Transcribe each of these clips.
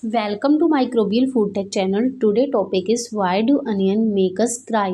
Welcome to Microbial Food Tech channel. Today topic is why do onion make us cry?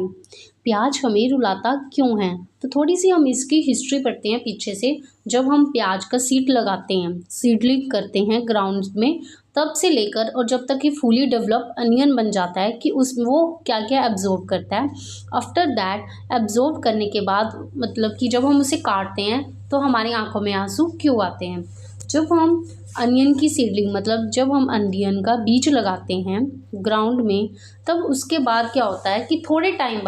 प्याज हमें रुलाता क्यों है? तो थोड़ी सी हम इसकी हिस्ट्री पढ़ते हैं पीछे से। जब हम प्याज का सीड लगाते हैं, सीडलिंग करते हैं ग्राउंड में, तब से लेकर और जब तक ये फुली डेवलप अनियन बन जाता है कि उस वो क्या क्या एब्जॉर्ब करता है। आफ्टर दैट एब्जॉर्ब करने के बाद मतलब कि जब हम उसे काटते हैं तो हमारी आंखों में आंसू क्यों आते हैं? जब हम अनियन की सीडलिंग मतलब जब हम अनियन का बीज लगाते हैं ग्राउंड में, तब उसके बाद क्या होता है कि थोड़े टाइम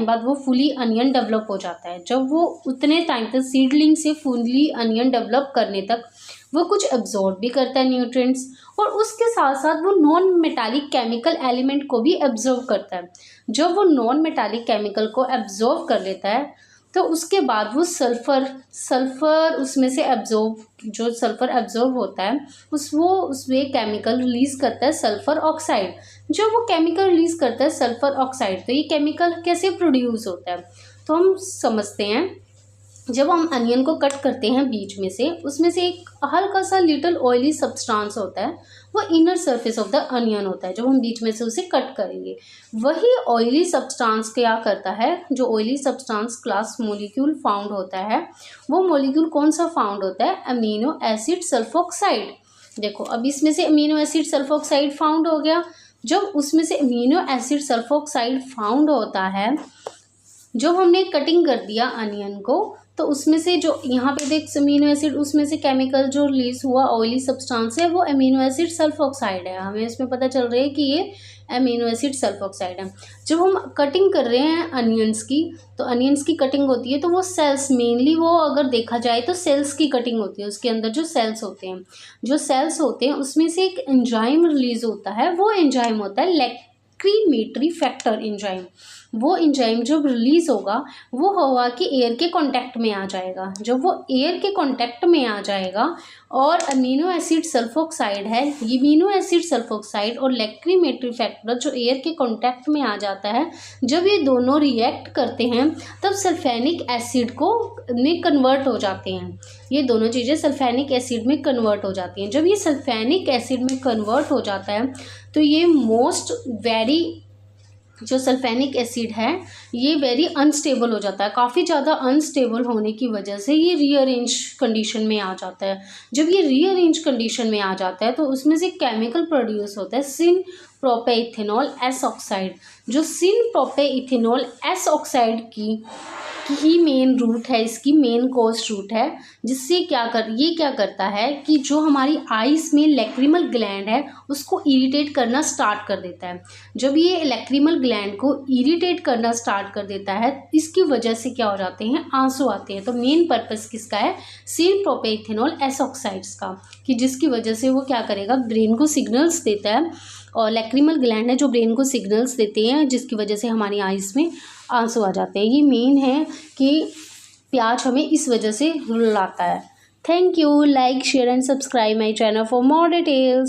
बाद वो फुली अनियन डेवलप हो जाता है। जब वो उतने टाइम तक सीडलिंग से फुली अनियन डेवलप करने तक वो कुछ एब्जॉर्ब भी करता है न्यूट्रिएंट्स, और उसके साथ साथ वो नॉन मेटालिक केमिकल एलिमेंट को भी एब्जॉर्ब करता है। जब वो नॉन मेटालिक केमिकल को एब्जॉर्ब कर लेता है तो उसके बाद वो सल्फ़र उसमें से जो सल्फ़र एब्जॉर्ब होता है उसमें केमिकल रिलीज़ करता है सल्फ़र ऑक्साइड। जब वो केमिकल रिलीज़ करता है सल्फ़र ऑक्साइड, तो ये केमिकल कैसे प्रोड्यूस होता है? तो हम समझते हैं। जब हम अनियन को कट करते हैं बीच में से, उसमें से एक हल्का सा लिटिल ऑयली सब्सटेंस होता है, वो inner surface of the onion होता है। जब हम बीच में से उसे कट करेंगे, वही ऑयली सब्सटेंस क्या करता है, जो oily substance class molecule found होता है, वो मॉलिक्यूल कौन सा फाउंड होता है? Amino acid sulphoxide. देखो, अब इसमें से अमीनो एसिड सल्फोक्साइड फाउंड हो गया। जब उसमें से अमीनो एसिड सल्फोक्साइड फाउंड होता है, जब हमने कटिंग कर दिया अनियन को, तो उसमें से जो यहाँ पे देख अमीनो एसिड, उसमें से केमिकल जो रिलीज हुआ ऑयली सब्सटेंस है, वो अमीनो एसिड सल्फोक्साइड है। हमें इसमें पता चल रहा है कि ये अमीनो एसिड सल्फोक्साइड है। जब हम कटिंग कर रहे हैं अनियंस की, तो अनियंस की कटिंग होती है तो वो सेल्स, मेनली वो अगर देखा जाए तो सेल्स की कटिंग होती है। उसके अंदर जो सेल्स होते हैं उसमें से एक एंजाइम रिलीज होता है। वो एंजाइम होता है लैक्रीमेटरी फैक्टर एंजाइम। वो एंजाइम जब रिलीज होगा, वो हवा के एयर के कांटेक्ट में आ जाएगा। जब वो एयर के कांटेक्ट में आ जाएगा और अमीनो एसिड सल्फोक्साइड है, ये अमीनो एसिड सल्फोक्साइड और लैक्रीमेटरी फैक्टर जो एयर के कांटेक्ट में आ जाता है, जब ये दोनों रिएक्ट करते हैं तब सल्फेनिक एसिड में कन्वर्ट हो जाते हैं। ये दोनों चीज़ें सल्फेनिक एसिड में कन्वर्ट हो जाती हैं। जब ये सल्फेनिक एसिड में कन्वर्ट हो जाता है तो ये जो सल्फेनिक एसिड है ये वेरी अनस्टेबल हो जाता है। काफ़ी ज़्यादा अनस्टेबल होने की वजह से ये रीअरेंज कंडीशन में आ जाता है। जब ये रीअरेंज कंडीशन में आ जाता है तो उसमें से केमिकल प्रोड्यूस होता है सिन प्रोपेइथेनॉल एस ऑक्साइड। जो सिन प्रोपेइथेनॉल एस ऑक्साइड की ही मेन रूट है, इसकी मेन कॉज रूट है, जिससे ये क्या करता है कि जो हमारी आइस में लैक्रिमल ग्लैंड है उसको इरिटेट करना स्टार्ट कर देता है। जब ये लैक्रिमल ग्लैंड को इरिटेट करना स्टार्ट कर देता है, इसकी वजह से क्या हो जाते हैं? आंसू आते हैं। तो मेन पर्पस किसका है? सिन प्रोपेइथेनॉल एस ऑक्साइड्स का, कि जिसकी वजह से वो क्या करेगा? ब्रेन को सिग्नल्स देता है, और लैक्रिमल ग्लैंड है जो ब्रेन को सिग्नल्स देते हैं, जिसकी वजह से हमारी आइज़ में आंसू आ जाते हैं। ये मेन है कि प्याज हमें इस वजह से रुलाता है। Thank you. Like, share and subscribe my channel for more details.